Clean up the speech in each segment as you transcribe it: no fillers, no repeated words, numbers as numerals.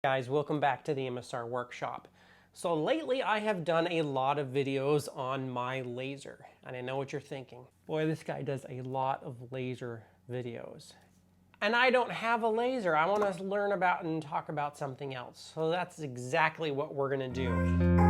Guys, welcome back to the MSR workshop. So lately I have done a lot of videos on my laser, and I know what you're thinking. Boy, this guy does a lot of laser videos. And I don't have a laser. I want to learn about and talk about something else. So that's exactly what we're going to do.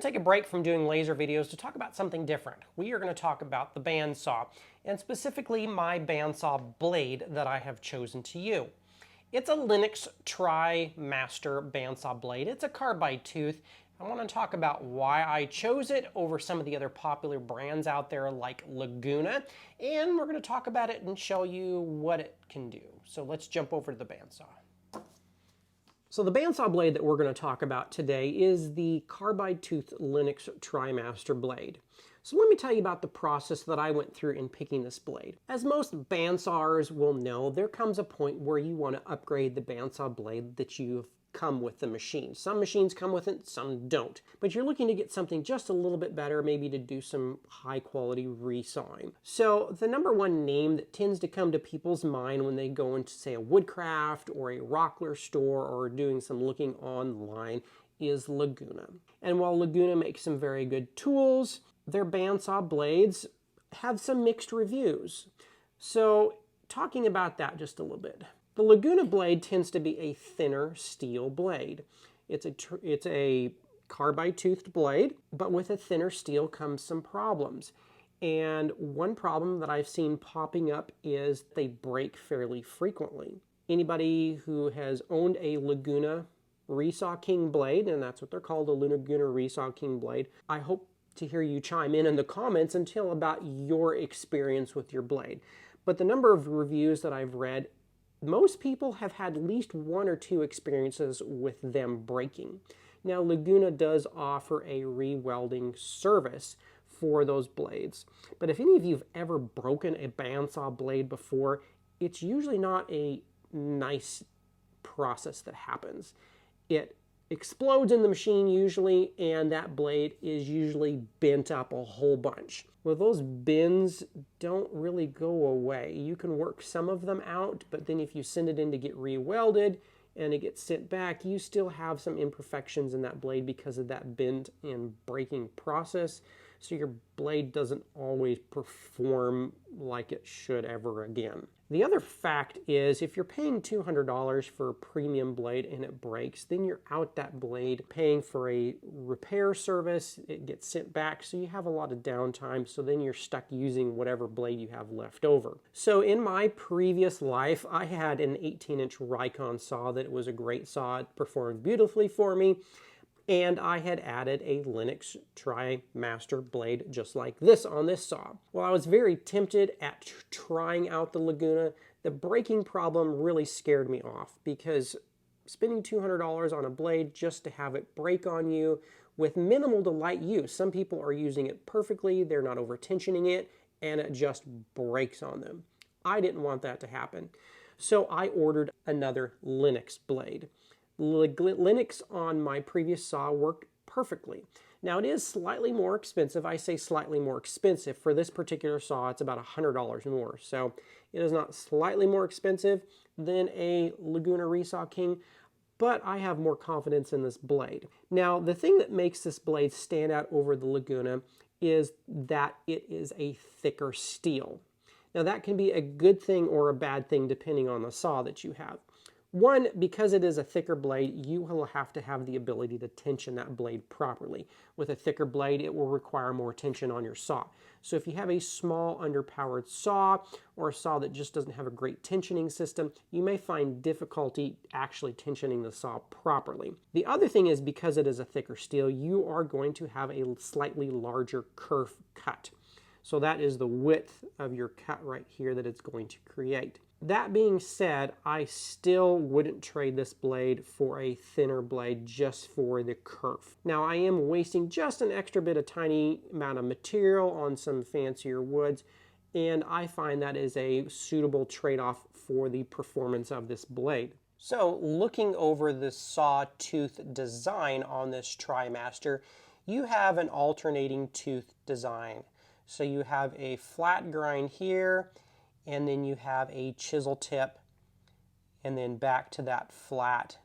Take a break from doing laser videos to talk about something different. We are going to talk about the bandsaw, and specifically my bandsaw blade that I have chosen to use. It's a LENOX TRI-MASTER bandsaw blade. It's a carbide tooth. I want to talk about why I chose it over some of the other popular brands out there like Laguna, and we're going to talk about it and show you what it can do. So let's jump over to the bandsaw. So the bandsaw blade that we're going to talk about today is the carbide tooth LENOX TRI-MASTER blade. So let me tell you about the process that I went through in picking this blade. As most bandsawers will know, there comes a point where you want to upgrade the bandsaw blade that you've come with the machine. Some machines come with it, some don't. But you're looking to get something just a little bit better, maybe to do some high quality resawing. So the number one name that tends to come to people's mind when they go into, say, a Woodcraft or a Rockler store or doing some looking online is Laguna. And while Laguna makes some very good tools, their bandsaw blades have some mixed reviews. So talking about that just a little bit. The Laguna blade tends to be a thinner steel blade. It's a carbide toothed blade, but with a thinner steel comes some problems. And one problem that I've seen popping up is they break fairly frequently. Anybody who has owned a Laguna Resaw King blade, and that's what they're called, a Laguna Resaw King blade, I hope to hear you chime in the comments and tell about your experience with your blade. But the number of reviews that I've read, most people have had at least one or two experiences with them breaking. Now, Laguna does offer a re-welding service for those blades. But if any of you have ever broken a bandsaw blade before, it's usually not a nice process that happens. It explodes in the machine usually, and that blade is usually bent up a whole bunch. Well, those bends don't really go away. You can work some of them out, but then if you send it in to get re-welded and it gets sent back, you still have some imperfections in that blade because of that bend and breaking process. So your blade doesn't always perform like it should ever again. The other fact is, if you're paying $200 for a premium blade and it breaks, then you're out that blade paying for a repair service. It gets sent back, so you have a lot of downtime, so then you're stuck using whatever blade you have left over. So in my previous life, I had an 18-inch Rikon saw that was a great saw. It performed beautifully for me. And I had added a LENOX TRI-MASTER blade just like this on this saw. Well, I was very tempted at trying out the Laguna. The breaking problem really scared me off because spending $200 on a blade just to have it break on you with minimal to light use. Some people are using it perfectly, they're not over tensioning it, and it just breaks on them. I didn't want that to happen. So I ordered another LENOX blade. LENOX on my previous saw worked perfectly. Now it is slightly more expensive. I say slightly more expensive. For this particular saw, it's about $100 more. So it is not slightly more expensive than a Laguna Resaw King, but I have more confidence in this blade. Now the thing that makes this blade stand out over the Laguna is that it is a thicker steel. Now that can be a good thing or a bad thing depending on the saw that you have. One, because it is a thicker blade, you will have to have the ability to tension that blade properly. With a thicker blade, it will require more tension on your saw. So if you have a small underpowered saw or a saw that just doesn't have a great tensioning system, you may find difficulty actually tensioning the saw properly. The other thing is, because it is a thicker steel, you are going to have a slightly larger kerf cut. So that is the width of your cut right here that it's going to create. That being said, I still wouldn't trade this blade for a thinner blade just for the kerf. Now, I am wasting just an extra bit of tiny amount of material on some fancier woods, and I find that is a suitable trade-off for the performance of this blade. So, looking over the sawtooth design on this TRI-MASTER, you have an alternating tooth design. So you have a flat grind here, and then you have a chisel tip, and then back to that flat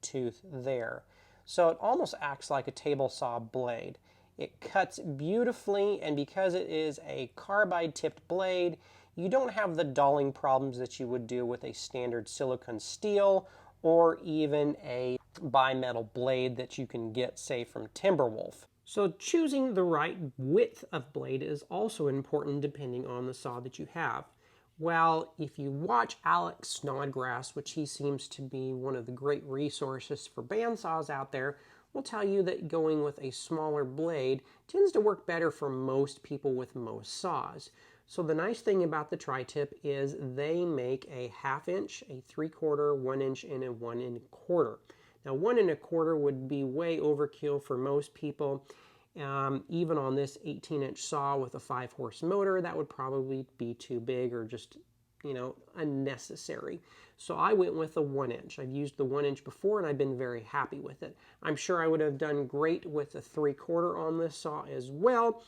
tooth there. So it almost acts like a table saw blade. It cuts beautifully, and because it is a carbide tipped blade, you don't have the dulling problems that you would do with a standard silicone steel or even a bimetal blade that you can get, say, from Timberwolf. So choosing the right width of blade is also important depending on the saw that you have. Well, if you watch Alex Snodgrass, which he seems to be one of the great resources for bandsaws out there, will tell you that going with a smaller blade tends to work better for most people with most saws. So the nice thing about the tri-tip is they make a 1/2 inch, a 3/4, 1 inch, and a 1 1/4. Now 1 1/4 would be way overkill for most people. Even on this 18-inch saw with a 5-horse motor, that would probably be too big or just, unnecessary. So I went with a 1 inch. I've used the 1 inch before and I've been very happy with it. I'm sure I would have done great with a 3/4 on this saw as well,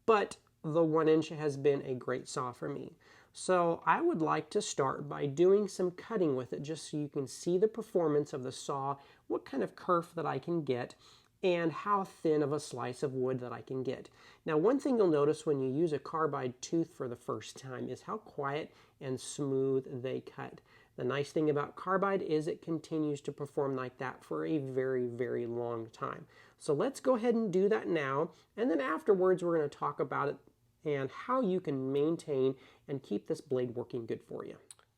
but the 1 inch has been a great saw for me. So I would like to start by doing some cutting with it just so you can see the performance of the saw, what kind of kerf that I can get, and how thin of a slice of wood that I can get. Now, one thing you'll notice when you use a carbide tooth for the first time is how quiet and smooth they cut. The nice thing about carbide is it continues to perform like that for a very, very long time. So let's go ahead and do that now, and then afterwards we're going to talk about it and how you can maintain and keep this blade working good for you.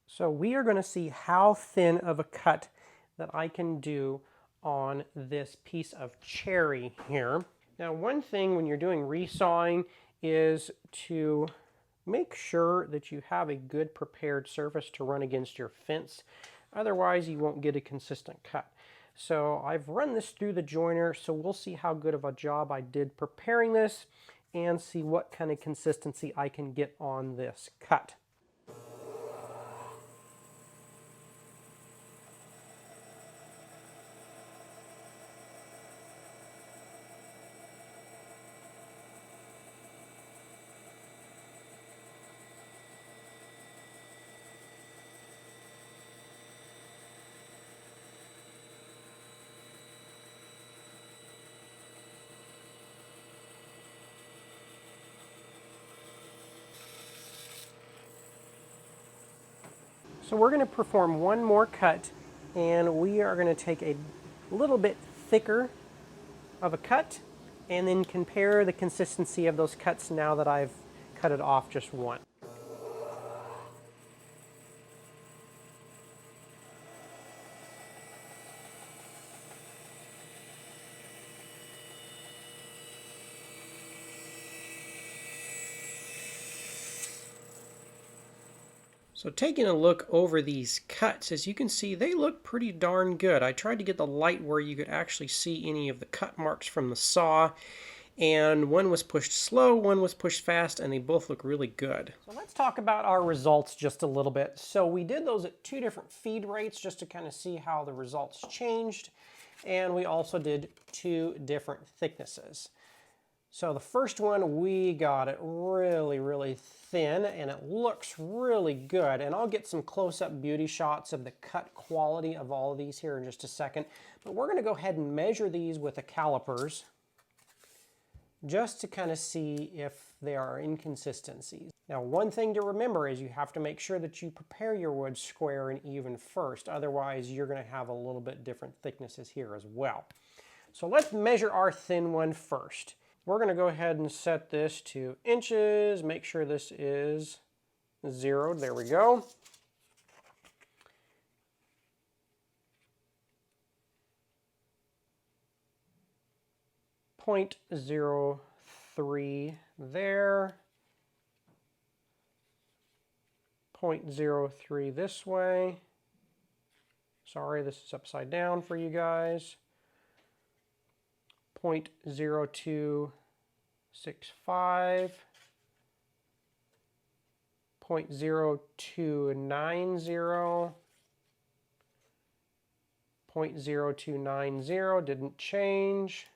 So we are going to see how thin of a cut that I can do on this piece of cherry here. Now, one thing when you're doing resawing is to make sure that you have a good prepared surface to run against your fence. Otherwise, you won't get a consistent cut. So I've run this through the joiner, so we'll see how good of a job I did preparing this and see what kind of consistency I can get on this cut. So we're going to perform one more cut, and we are going to take a little bit thicker of a cut and then compare the consistency of those cuts now that I've cut it off just one. So taking a look over these cuts, as you can see, they look pretty darn good. I tried to get the light where you could actually see any of the cut marks from the saw, and one was pushed slow, one was pushed fast, and they both look really good. So let's talk about our results just a little bit. So we did those at 2 different feed rates just to kind of see how the results changed, and we also did 2 different thicknesses. So the first one, we got it really, really thin, and it looks really good. And I'll get some close-up beauty shots of the cut quality of all of these here in just a second. But we're going to go ahead and measure these with the calipers just to kind of see if there are inconsistencies. Now, one thing to remember is you have to make sure that you prepare your wood square and even first. Otherwise, you're going to have a little bit different thicknesses here as well. So let's measure our thin one first. We're going to go ahead and set this to inches, make sure this is zeroed. There we go. .03 there. 0.03 this way. Sorry, this is upside down for you guys. 0.0265. 0.0290. 0.0290 didn't change.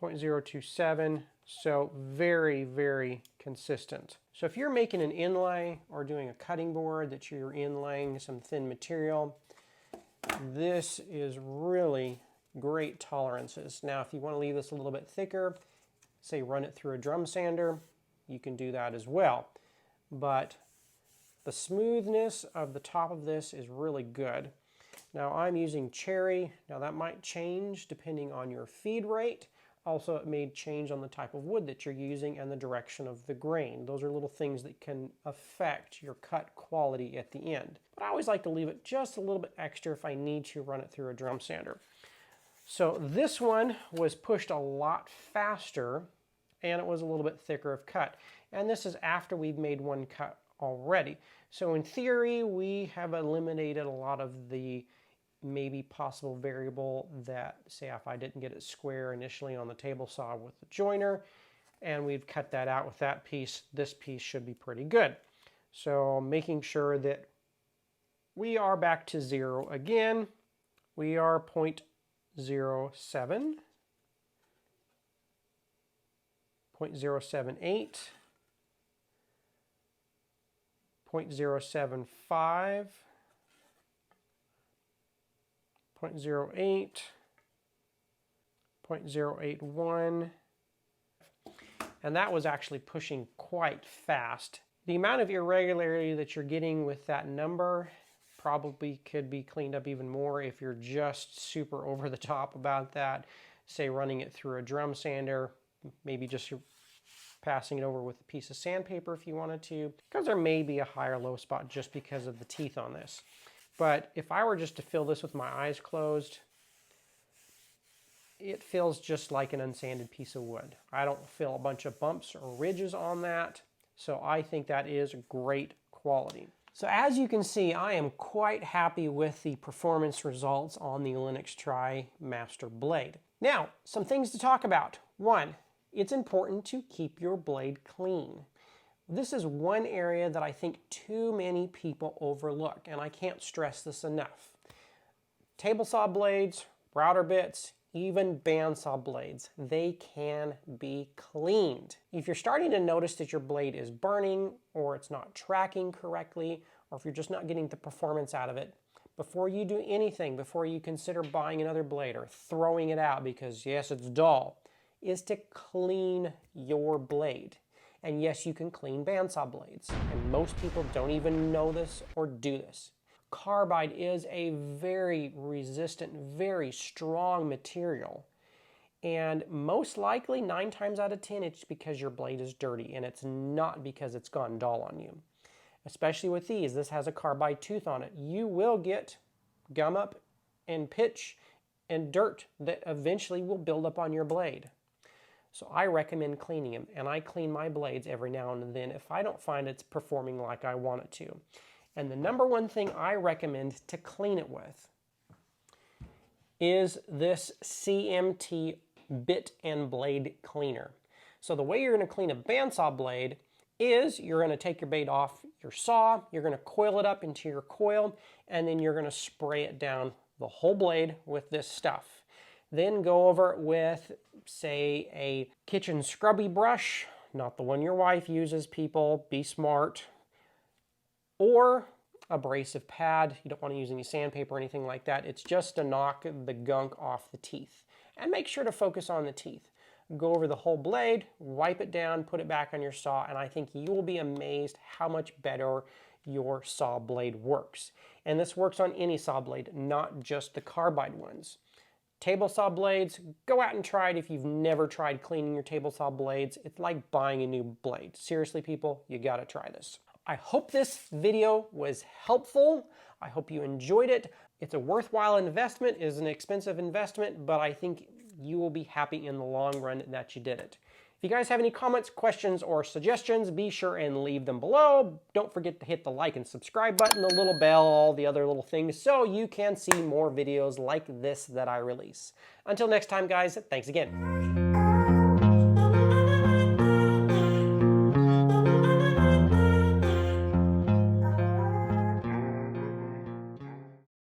0.027. So very, very consistent. So if you're making an inlay or doing a cutting board that you're inlaying some thin material, this is really great tolerances. Now, if you want to leave this a little bit thicker, say run it through a drum sander, you can do that as well. But the smoothness of the top of this is really good. Now I'm using cherry. Now that might change depending on your feed rate. Also, it may change on the type of wood that you're using and the direction of the grain. Those are little things that can affect your cut quality at the end. But I always like to leave it just a little bit extra if I need to run it through a drum sander. So this one was pushed a lot faster and it was a little bit thicker of cut. And this is after we've made one cut already. So in theory, we have eliminated a lot of the maybe possible variable that, say, if I didn't get it square initially on the table saw with the joiner, and we've cut that out with that piece, this piece should be pretty good. So making sure that we are back to 0 again. We are 0.07, 0.078, 0.075, 0.08, 0.081, and that was actually pushing quite fast. The amount of irregularity that you're getting with that number probably could be cleaned up even more if you're just super over the top about that, say running it through a drum sander, maybe just passing it over with a piece of sandpaper if you wanted to, because there may be a high or low spot just because of the teeth on this. But if I were just to fill this with my eyes closed, it feels just like an unsanded piece of wood. I don't feel a bunch of bumps or ridges on that, so I think that is great quality. So as you can see, I am quite happy with the performance results on the LENOX TRI-MASTER blade. Now, some things to talk about. One, it's important to keep your blade clean. This is one area that I think too many people overlook, and I can't stress this enough. Table saw blades, router bits, even bandsaw blades, they can be cleaned. If you're starting to notice that your blade is burning, or it's not tracking correctly, or if you're just not getting the performance out of it, before you do anything, before you consider buying another blade or throwing it out because yes, it's dull, is to clean your blade. And yes, you can clean bandsaw blades, and most people don't even know this or do this. Carbide is a very resistant, very strong material, and most likely 9 times out of 10 it's because your blade is dirty, and it's not because it's gone dull on you. Especially with these, this has a carbide tooth on it. You will get gum up and pitch and dirt that eventually will build up on your blade. So I recommend cleaning them, and I clean my blades every now and then if I don't find it's performing like I want it to. And the number one thing I recommend to clean it with is this CMT bit and blade cleaner. So the way you're going to clean a bandsaw blade is you're going to take your blade off your saw, you're going to coil it up into your coil, and then you're going to spray it down the whole blade with this stuff. Then go over it with, say, a kitchen scrubby brush, not the one your wife uses, people, be smart, or abrasive pad. You don't want to use any sandpaper or anything like that. It's just to knock the gunk off the teeth. And make sure to focus on the teeth. Go over the whole blade, wipe it down, put it back on your saw, and I think you will be amazed how much better your saw blade works. And this works on any saw blade, not just the carbide ones. Table saw blades, go out and try it if you've never tried cleaning your table saw blades. It's like buying a new blade. Seriously, people, you gotta try this. I hope this video was helpful. I hope you enjoyed it. It's a worthwhile investment. It is an expensive investment, but I think you will be happy in the long run that you did it. If you guys have any comments, questions, or suggestions, be sure and leave them below. Don't forget to hit the like and subscribe button, the little bell, all the other little things, so you can see more videos like this that I release. Until next time, guys, thanks again.